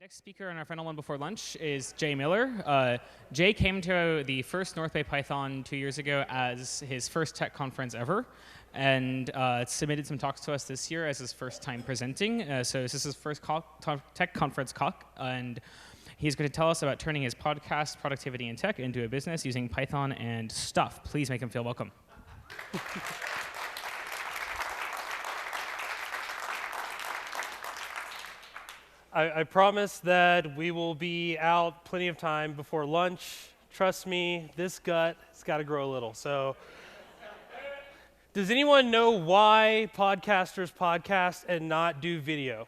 Next speaker on our final one before lunch is Jay Miller. Jay came to the first North Bay Python 2 years ago as his first tech conference ever, and submitted some talks to us this year as his first time presenting. So this is his first tech conference talk, and he's going to tell us about turning his podcast, Productivity in Tech, into a business using Python and stuff. Please make him feel welcome. I promise that we will be out plenty of time before lunch. Trust me, this gut has got to grow a little. So, does anyone know why podcasters podcast and not do video?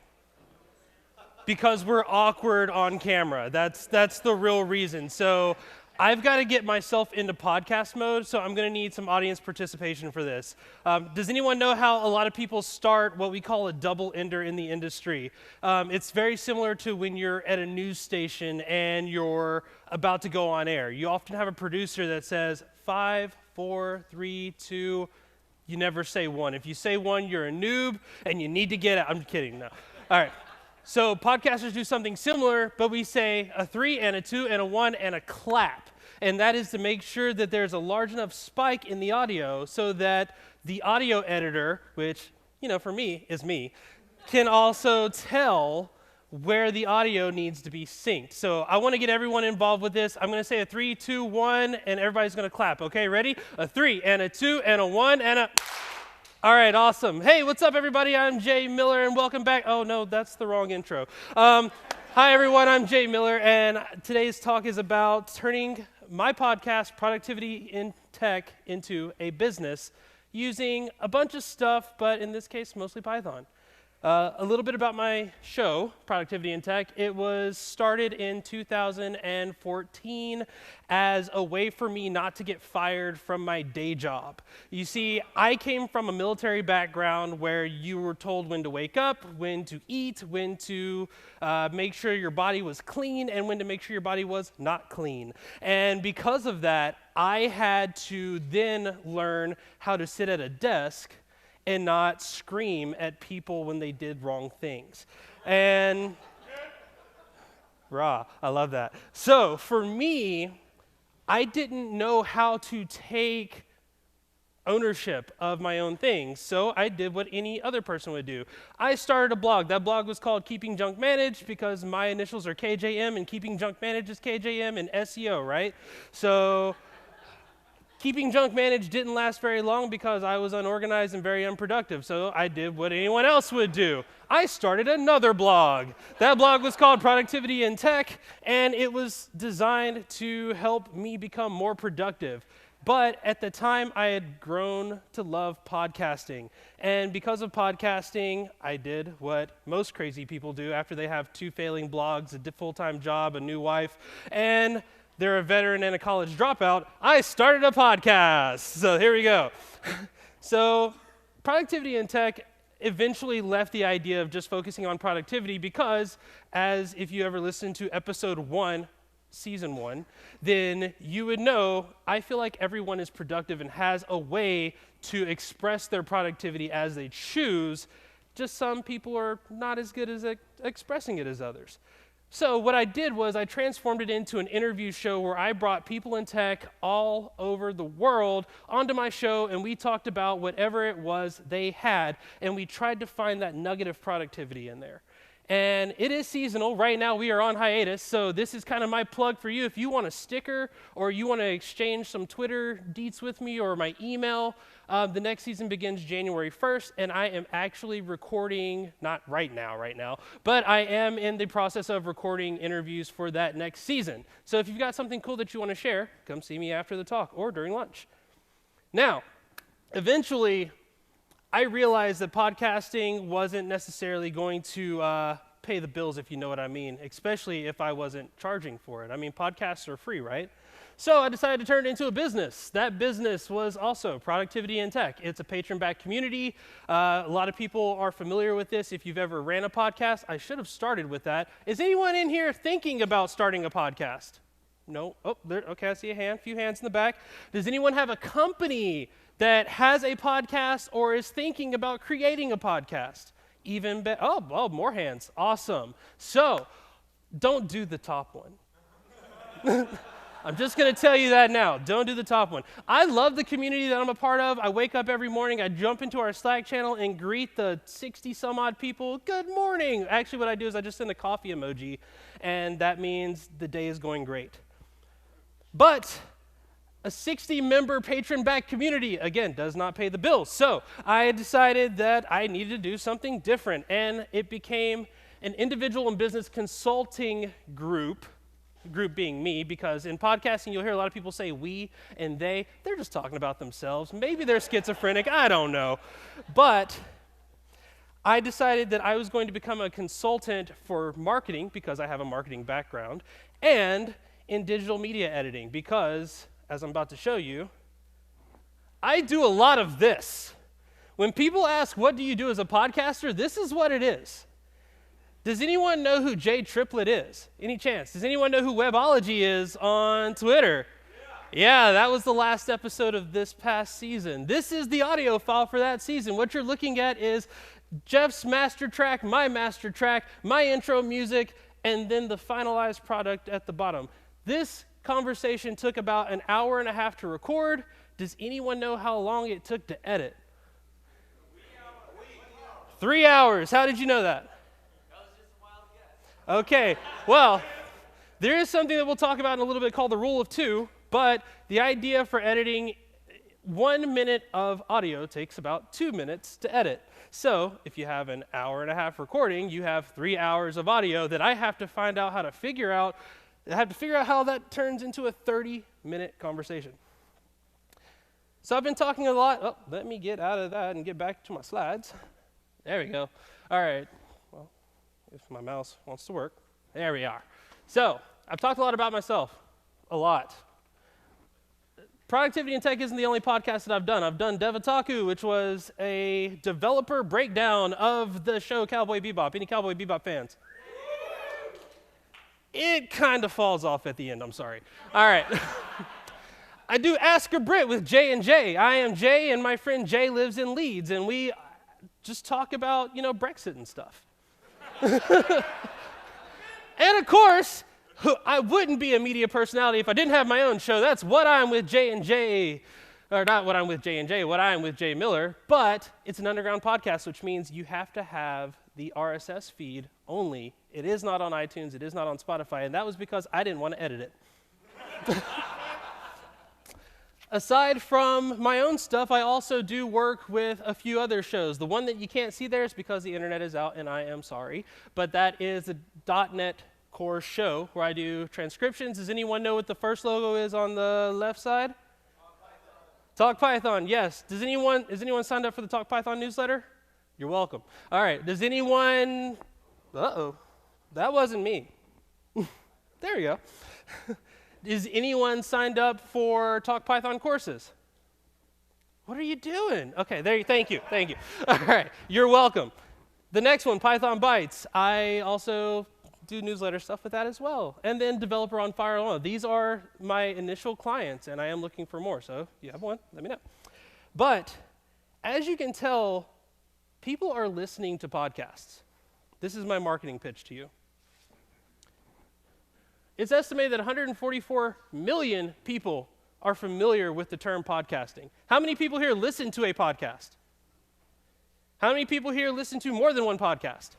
Because we're awkward on camera. That's the real reason. So, I've got to get myself into podcast mode, so I'm going to need some audience participation for this. Does anyone know how a lot of people start what we call a double ender in the industry? It's very similar to when you're at a news station and you're about to go on air. You often have a producer that says 5, 4, 3, 2. You never say 1. If you say 1, you're a noob and you need to get out. I'm kidding, no. All right. So podcasters do something similar, but we say a 3 and a 2 and a 1 and a clap. And that is to make sure that there's a large enough spike in the audio so that the audio editor, which, for me, is me, can also tell where the audio needs to be synced. So I want to get everyone involved with this. I'm going to say a 3, 2, 1, and everybody's going to clap. Okay, ready? A 3 and a 2 and a 1 and a... All right, awesome. Hey, what's up, everybody? I'm Jay Miller, and welcome back. Oh, no, that's the wrong intro. Hi, everyone. I'm Jay Miller, and today's talk is about turning my podcast, Productivity in Tech, into a business using a bunch of stuff, but in this case, mostly Python. A little bit about my show, Productivity in Tech. It was started in 2014 as a way for me not to get fired from my day job. You see, I came from a military background where you were told when to wake up, when to eat, when to make sure your body was clean, and when to make sure your body was not clean. And because of that, I had to then learn how to sit at a desk and not scream at people when they did wrong things. And, I love that. So for me, I didn't know how to take ownership of my own things, so I did what any other person would do. I started a blog. That blog was called Keeping Junk Managed because my initials are KJM, and Keeping Junk Managed is KJM and SEO, right? So Keeping Junk Managed didn't last very long because I was unorganized and very unproductive, so I did what anyone else would do. I started another blog. That blog was called Productivity in Tech, and it was designed to help me become more productive. But at the time, I had grown to love podcasting. And because of podcasting, I did what most crazy people do after they have 2 failing blogs, a full-time job, a new wife, and they're a veteran and a college dropout. I started a podcast. So here we go. So Productivity in Tech eventually left the idea of just focusing on productivity because, as if you ever listened to episode 1, season 1, then you would know I feel like everyone is productive and has a way to express their productivity as they choose. Just some people are not as good as expressing it as others. So what I did was I transformed it into an interview show where I brought people in tech all over the world onto my show, and we talked about whatever it was they had, and we tried to find that nugget of productivity in there. And it is seasonal. Right now we are on hiatus, so this is kind of my plug for you. If you want a sticker or you want to exchange some Twitter deets with me or my email, the next season begins January 1st, and I am actually recording, not right now, but I am in the process of recording interviews for that next season. So if you've got something cool that you want to share, come see me after the talk or during lunch. Now, eventually, I realized that podcasting wasn't necessarily going to pay the bills, if you know what I mean, especially if I wasn't charging for it. I mean, podcasts are free, right? So I decided to turn it into a business. That business was also Productivity in Tech. It's a patron-backed community. A lot of people are familiar with this. If you've ever ran a podcast, I should have started with that. Is anyone in here thinking about starting a podcast? No? Oh, there. Okay, I see a few hands in the back. Does anyone have a company that has a podcast or is thinking about creating a podcast? Even better. Oh, more hands. Awesome. So don't do the top one. I'm just going to tell you that now. Don't do the top one. I love the community that I'm a part of. I wake up every morning, I jump into our Slack channel and greet the 60-some-odd people. Good morning. Actually, what I do is I just send a coffee emoji, and that means the day is going great. But a 60-member patron-backed community, again, does not pay the bills. So I decided that I needed to do something different, and it became an individual and business consulting group being me, because in podcasting you'll hear a lot of people say we and they. They're just talking about themselves. Maybe they're schizophrenic, I don't know. But I decided that I was going to become a consultant for marketing, because I have a marketing background, and in digital media editing, because, as I'm about to show you, I do a lot of this. When people ask, what do you do as a podcaster, this is what it is. Does anyone know who Jay Triplett is? Any chance? Does anyone know who Webology is on Twitter? Yeah, that was the last episode of this past season. This is the audio file for that season. What you're looking at is Jeff's master track, my intro music, and then the finalized product at the bottom. This conversation took about an hour and a half to record. Does anyone know how long it took to edit? 3 hours. How did you know that? Okay, well, there is something that we'll talk about in a little bit called the rule of two, but the idea for editing 1 minute of audio takes about 2 minutes to edit. So if you have an hour and a half recording, you have 3 hours of audio that I have to find out how to figure out. I have to figure out how that turns into a 30-minute conversation. So I've been talking a lot. Oh, let me get out of that and get back to my slides. There we go. All right. If my mouse wants to work. There we are. So I've talked a lot about myself. A lot. Productivity and Tech isn't the only podcast that I've done. I've done Devataku, which was a developer breakdown of the show Cowboy Bebop. Any Cowboy Bebop fans? It kind of falls off at the end. I'm sorry. All right. I do Ask a Brit with Jay and Jay. I am Jay, and my friend Jay lives in Leeds, and we just talk about, Brexit and stuff. And of course, I wouldn't be a media personality if I didn't have my own show. That's What I'm with Jay and Jay, or not What I'm with Jay and Jay, What I'm with Jay Miller, but it's an underground podcast, which means you have to have the RSS feed only. It is not on iTunes, it is not on Spotify, and that was because I didn't want to edit it. Aside from my own stuff, I also do work with a few other shows. The one that you can't see there is because the internet is out, and I am sorry. But that is a .NET Core show where I do transcriptions. Does anyone know what the first logo is on the left side? Talk Python, yes. Is anyone signed up for the Talk Python newsletter? You're welcome. All right, does anyone, that wasn't me. There we go. Is anyone signed up for Talk Python courses? What are you doing? Okay, thank you. All right, you're welcome. The next one, Python Bytes. I also do newsletter stuff with that as well. And then Developer on Fire Alone. These are my initial clients, and I am looking for more. So if you have one, let me know. But as you can tell, people are listening to podcasts. This is my marketing pitch to you. It's estimated that 144 million people are familiar with the term podcasting. How many people here listen to a podcast? How many people here listen to more than one podcast?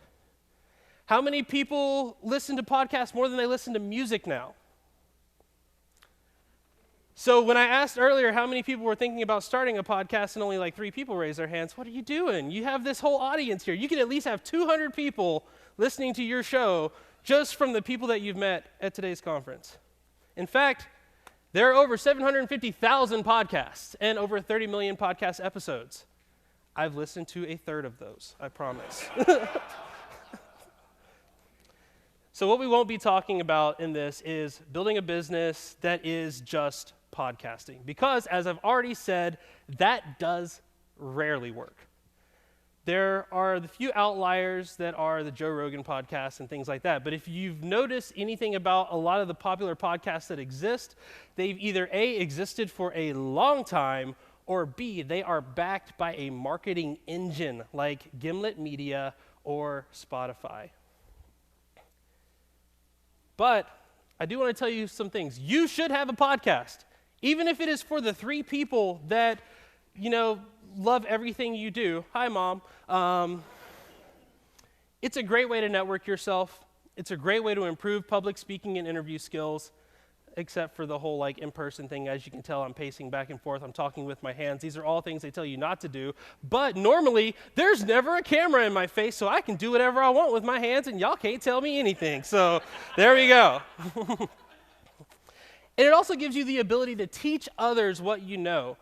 How many people listen to podcasts more than they listen to music now? So when I asked earlier how many people were thinking about starting a podcast and only like 3 people raised their hands, what are you doing? You have this whole audience here. You can at least have 200 people listening to your show just from the people that you've met at today's conference. In fact, there are over 750,000 podcasts and over 30 million podcast episodes. I've listened to a third of those, I promise. So what we won't be talking about in this is building a business that is just podcasting. Because, as I've already said, that does rarely work. There are the few outliers that are the Joe Rogan podcasts and things like that. But if you've noticed anything about a lot of the popular podcasts that exist, they've either A, existed for a long time, or B, they are backed by a marketing engine like Gimlet Media or Spotify. But I do want to tell you some things. You should have a podcast, even if it is for the 3 people that, love everything you do. Hi, Mom. It's a great way to network yourself. It's a great way to improve public speaking and interview skills, except for the whole in-person thing. As you can tell, I'm pacing back and forth. I'm talking with my hands. These are all things they tell you not to do. But normally, there's never a camera in my face, so I can do whatever I want with my hands, and y'all can't tell me anything. So there we go. And it also gives you the ability to teach others what you know.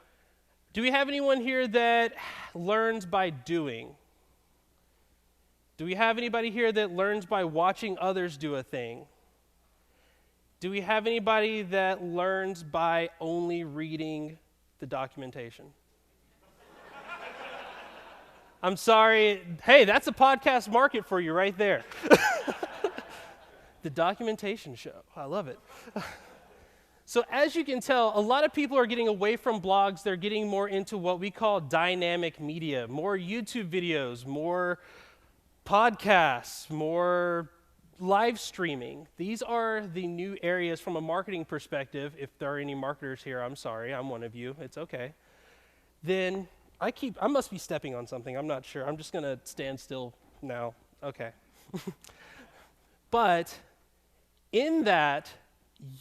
Do we have anyone here that learns by doing? Do we have anybody here that learns by watching others do a thing? Do we have anybody that learns by only reading the documentation? I'm sorry. Hey, that's a podcast market for you right there. The documentation show. I love it. So as you can tell, a lot of people are getting away from blogs. They're getting more into what we call dynamic media, more YouTube videos, more podcasts, more live streaming. These are the new areas from a marketing perspective. If there are any marketers here, I'm sorry, I'm one of you, it's okay. Then I must be stepping on something, I'm not sure. I'm just gonna stand still now, okay. But in that,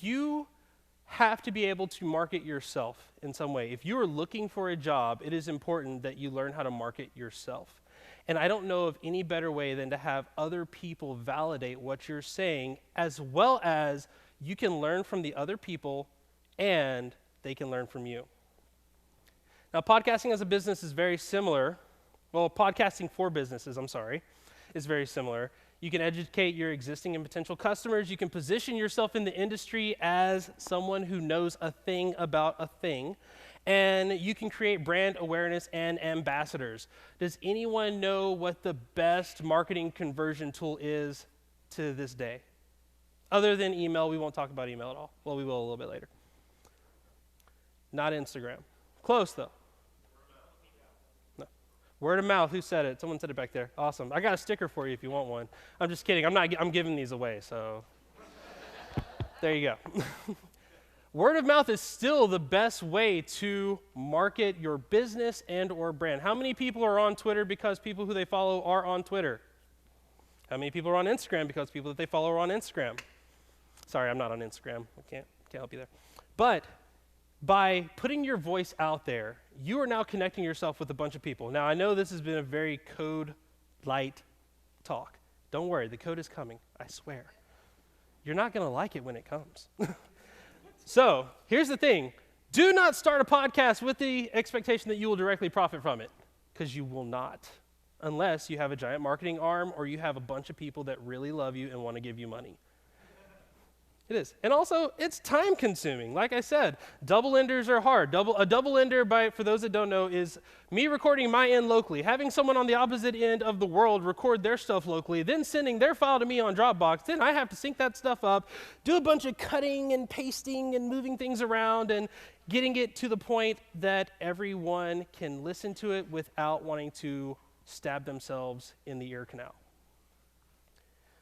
you have to be able to market yourself in some way. If you are looking for a job, it is important that you learn how to market yourself. And I don't know of any better way than to have other people validate what you're saying, as well as you can learn from the other people and they can learn from you. Now, podcasting as a business is very similar. Well, podcasting for businesses, is very similar. You can educate your existing and potential customers. You can position yourself in the industry as someone who knows a thing about a thing. And you can create brand awareness and ambassadors. Does anyone know what the best marketing conversion tool is to this day? Other than email, we won't talk about email at all. Well, we will a little bit later. Not Instagram. Close, though. No. Word of mouth, who said it? Someone said it back there. Awesome. I got a sticker for you if you want one. I'm just kidding. I'm giving these away, so there you go. Word of mouth is still the best way to market your business and or brand. How many people are on Twitter because people who they follow are on Twitter? How many people are on Instagram because people that they follow are on Instagram? Sorry, I'm not on Instagram. I can't help you there. But by putting your voice out there, you are now connecting yourself with a bunch of people. Now, I know this has been a very code-light talk. Don't worry, the code is coming, I swear. You're not going to like it when it comes. So, here's the thing. Do not start a podcast with the expectation that you will directly profit from it, because you will not, unless you have a giant marketing arm or you have a bunch of people that really love you and want to give you money. It is. And also, it's time consuming. Like I said, double enders are hard. A double ender, for those that don't know, is me recording my end locally, having someone on the opposite end of the world record their stuff locally, then sending their file to me on Dropbox. Then I have to sync that stuff up, do a bunch of cutting and pasting and moving things around and getting it to the point that everyone can listen to it without wanting to stab themselves in the ear canal.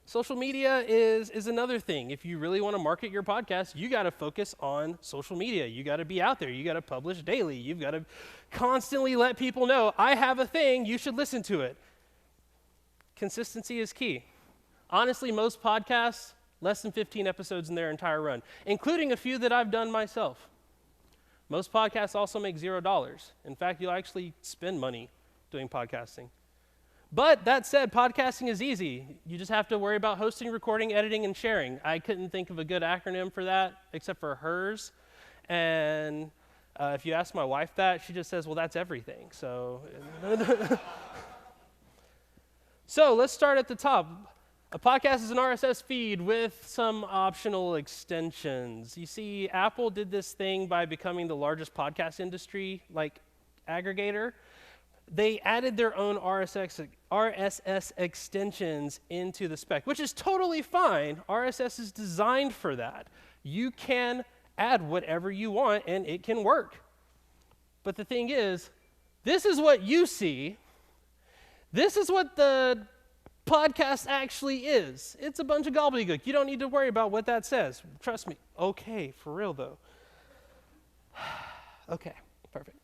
Social media is another thing. If you really want to market your podcast, you got to focus on social media. You got to be out there. You got to publish daily. You've got to constantly let people know, I have a thing, you should listen to it. Consistency is key. Honestly, most podcasts, less than 15 episodes in their entire run, including a few that I've done myself. Most podcasts also make $0. In fact, you'll actually spend money doing podcasting. But that said, podcasting is easy. You just have to worry about hosting, recording, editing, and sharing. I couldn't think of a good acronym for that except for HERS. And if you ask my wife that, she just says, well, that's everything. So, so let's start at the top. A podcast is an RSS feed with some optional extensions. You see, Apple did this thing by becoming the largest podcast industry, aggregator. They added their own RSS extensions into the spec, which is totally fine. RSS is designed for that. You can add whatever you want, and it can work. But the thing is, this is what you see. This is what the podcast actually is. It's a bunch of gobbledygook. You don't need to worry about what that says. Trust me. Okay, for real though. Okay, perfect.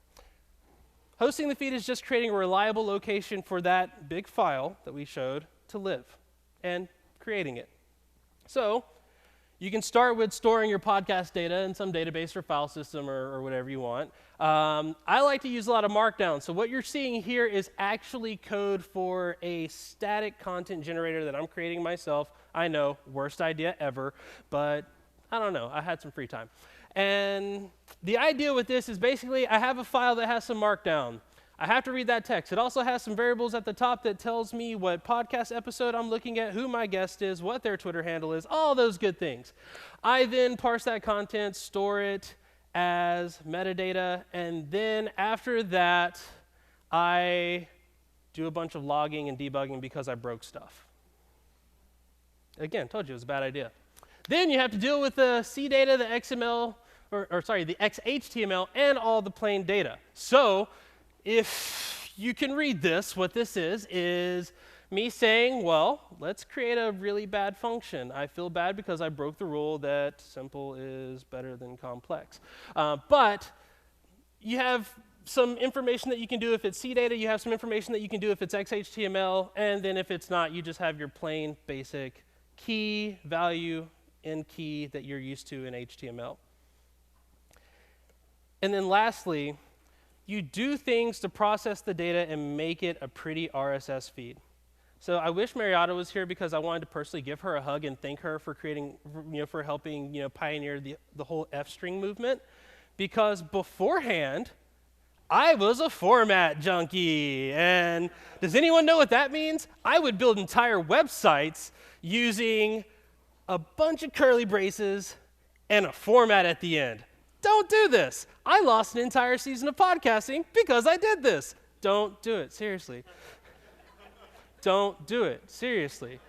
Hosting the feed is just creating a reliable location for that big file that we showed to live and creating it. So you can start with storing your podcast data in some database or file system or whatever you want. I like to use a lot of Markdown. So what you're seeing here is actually code for a static content generator that I'm creating myself. I know, worst idea ever, but I don't know. I had some free time. And the idea with this is basically I have a file that has some Markdown. I have to read that text. It also has some variables at the top that tells me what podcast episode I'm looking at, who my guest is, what their Twitter handle is, all those good things. I then parse that content, store it as metadata, and then after that, I do a bunch of logging and debugging because I broke stuff. Again, told you it was a bad idea. Then you have to deal with the CDATA, the XML, the XHTML, and all the plain data. So if you can read this, what this is me saying, well, let's create a really bad function. I feel bad because I broke the rule that simple is better than complex. But you have some information that you can do if it's CDATA, you have some information that you can do if it's XHTML, and then if it's not, you just have your plain basic key, value, and key that you're used to in HTML. And then lastly, you do things to process the data and make it a pretty RSS feed. So I wish Marietta was here because I wanted to personally give her a hug and thank her for creating, for helping, pioneer the whole F-string movement. Because beforehand, I was a format junkie. And does anyone know what that means? I would build entire websites using a bunch of curly braces and a format at the end. Don't do this. I lost an entire season of podcasting because I did this. Don't do it, seriously. Don't do it, seriously.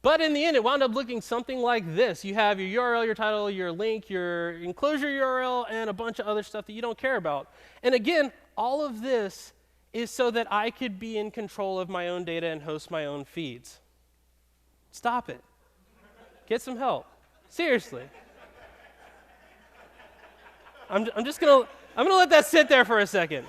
But in the end, it wound up looking something like this. You have your URL, your title, your link, your enclosure URL, and a bunch of other stuff that you don't care about. And again, all of this is so that I could be in control of my own data and host my own feeds. Stop it. Get some help. Seriously. I'm gonna let that sit there for a second.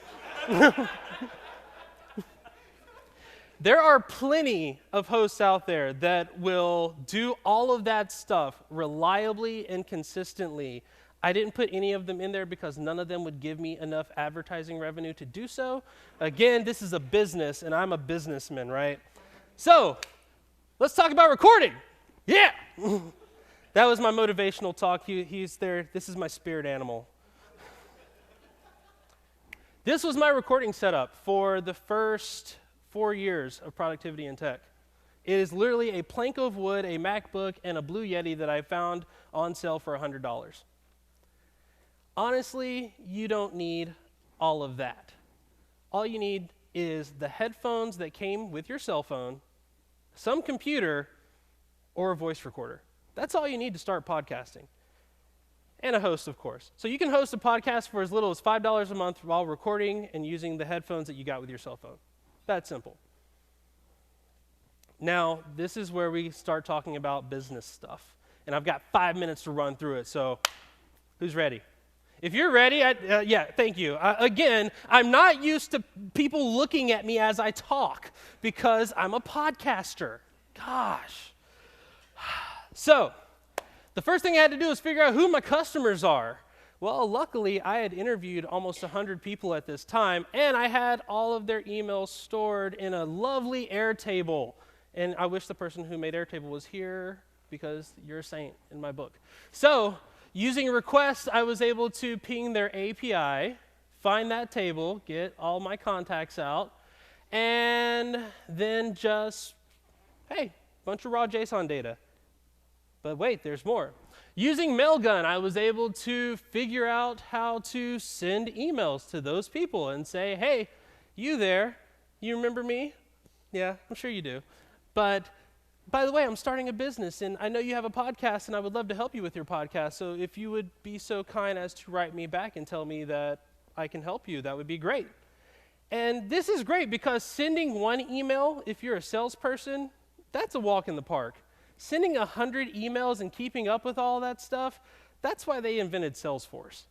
There are plenty of hosts out there that will do all of that stuff reliably and consistently. I didn't put any of them in there because none of them would give me enough advertising revenue to do so. Again, this is a business, and I'm a businessman, right? So, let's talk about recording. Yeah! That was my motivational talk. He's there. This is my spirit animal. This was my recording setup for the first 4 years of productivity in tech. It is literally a plank of wood, a MacBook, and a Blue Yeti that I found on sale for $100. Honestly, you don't need all of that. All you need is the headphones that came with your cell phone, some computer, or a voice recorder. That's all you need to start podcasting. And a host, of course. So you can host a podcast for as little as $5 a month while recording and using the headphones that you got with your cell phone. That simple. Now, this is where we start talking about business stuff. And I've got 5 minutes to run through it, so who's ready? If you're ready, yeah, thank you. Again, I'm not used to people looking at me as I talk because I'm a podcaster. Gosh. So, the first thing I had to do was figure out who my customers are. Well, luckily, I had interviewed almost 100 people at this time, and I had all of their emails stored in a lovely Airtable. And I wish the person who made Airtable was here because you're a saint in my book. So, using requests, I was able to ping their API, find that table, get all my contacts out, and then just, hey, bunch of raw JSON data. But wait, there's more. Using Mailgun, I was able to figure out how to send emails to those people and say, hey, you there, you remember me? Yeah, I'm sure you do. But by the way, I'm starting a business, and I know you have a podcast, and I would love to help you with your podcast. So if you would be so kind as to write me back and tell me that I can help you, that would be great. And this is great because sending one email, if you're a salesperson, that's a walk in the park. Sending 100 emails and keeping up with all that stuff, that's why they invented Salesforce.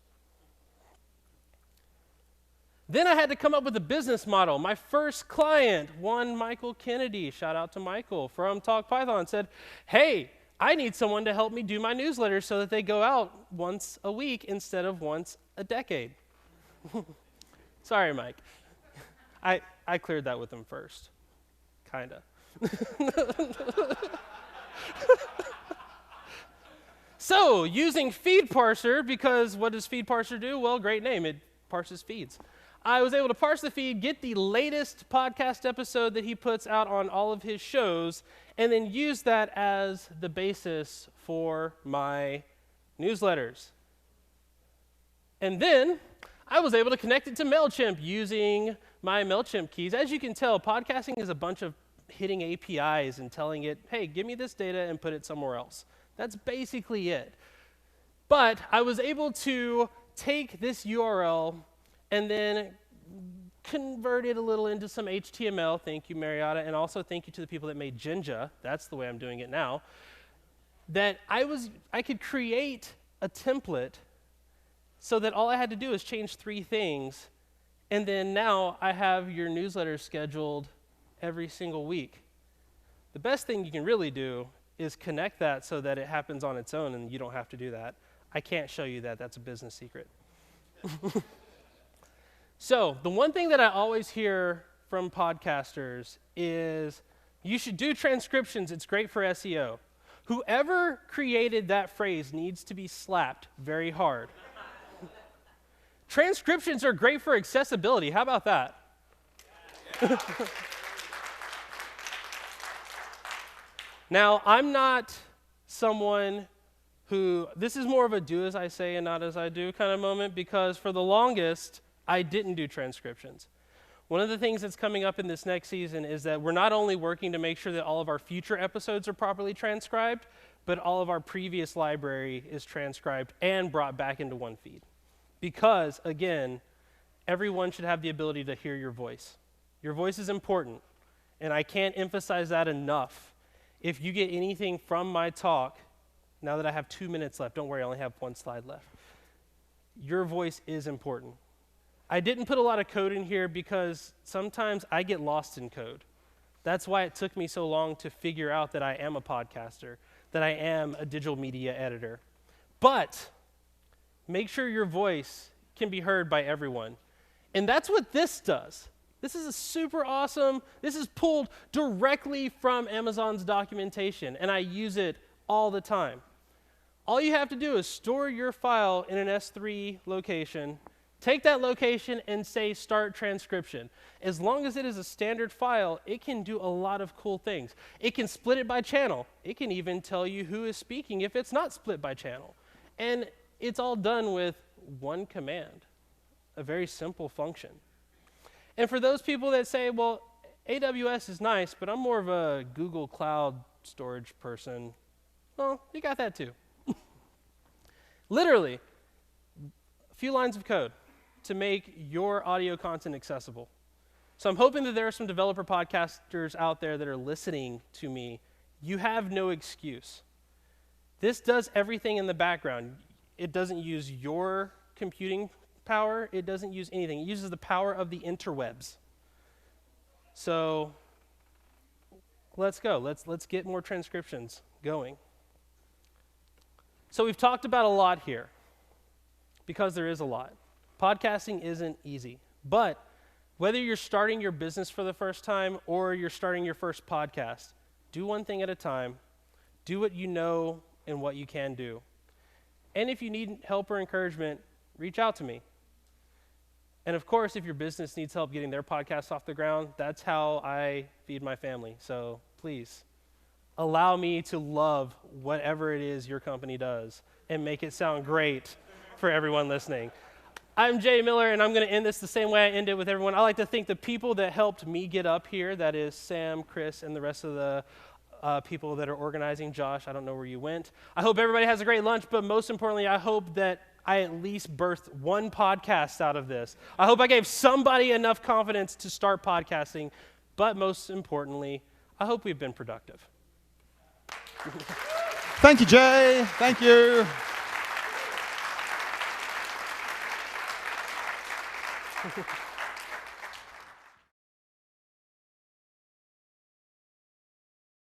Then I had to come up with a business model. My first client, one Michael Kennedy, shout out to Michael from Talk Python, said, hey, I need someone to help me do my newsletters so that they go out once a week instead of once a decade. Sorry, Mike. I cleared that with him first, kind of. So, using feed parser, because what does feed parser do? Well, great name, it parses feeds. I was able to parse the feed, get the latest podcast episode that he puts out on all of his shows, and then use that as the basis for my newsletters. And then I was able to connect it to MailChimp using my MailChimp keys. As you can tell, podcasting is a bunch of hitting APIs and telling it, hey, give me this data and put it somewhere else. That's basically it. But I was able to take this URL and then convert it a little into some HTML. Thank you, Marietta, and also thank you to the people that made Jinja. That's the way I'm doing it now. That I could create a template so that all I had to do is change 3 things, and then now I have your newsletter scheduled every single week. The best thing you can really do is connect that so that it happens on its own and you don't have to do that. I can't show you that. That's a business secret. So the one thing that I always hear from podcasters is you should do transcriptions. It's great for SEO. Whoever created that phrase needs to be slapped very hard. Transcriptions are great for accessibility. How about that? Now, I'm not someone who, this is more of a do as I say and not as I do kind of moment, because for the longest, I didn't do transcriptions. One of the things that's coming up in this next season is that we're not only working to make sure that all of our future episodes are properly transcribed, but all of our previous library is transcribed and brought back into one feed. Because, again, everyone should have the ability to hear your voice. Your voice is important, and I can't emphasize that enough. If you get anything from my talk, now that I have 2 minutes left, don't worry, I only have 1 slide left. Your voice is important. I didn't put a lot of code in here because sometimes I get lost in code. That's why it took me so long to figure out that I am a podcaster, that I am a digital media editor. But make sure your voice can be heard by everyone. And that's what this does. This is a super awesome, this is pulled directly from Amazon's documentation, and I use it all the time. All you have to do is store your file in an S3 location, take that location and say start transcription. As long as it is a standard file, it can do a lot of cool things. It can split it by channel. It can even tell you who is speaking if it's not split by channel. And it's all done with one command, a very simple function. And for those people that say, well, AWS is nice, but I'm more of a Google Cloud storage person, well, you got that too. Literally, a few lines of code to make your audio content accessible. So I'm hoping that there are some developer podcasters out there that are listening to me. You have no excuse. This does everything in the background. It doesn't use your computing power. It doesn't use anything. It uses the power of the interwebs. So let's go. Let's get more transcriptions going. So we've talked about a lot here because there is a lot. Podcasting isn't easy, but whether you're starting your business for the first time or you're starting your first podcast, do one thing at a time. Do what you know and what you can do. And if you need help or encouragement, reach out to me. And of course, if your business needs help getting their podcast off the ground, that's how I feed my family. So please, allow me to love whatever it is your company does and make it sound great for everyone listening. I'm Jay Miller, and I'm going to end this the same way I ended with everyone. I like to thank the people that helped me get up here. That is Sam, Chris, and the rest of the people that are organizing. Josh, I don't know where you went. I hope everybody has a great lunch, but most importantly, I hope that I at least birthed one podcast out of this. I hope I gave somebody enough confidence to start podcasting. But most importantly, I hope we've been productive. Thank you, Jay. Thank you.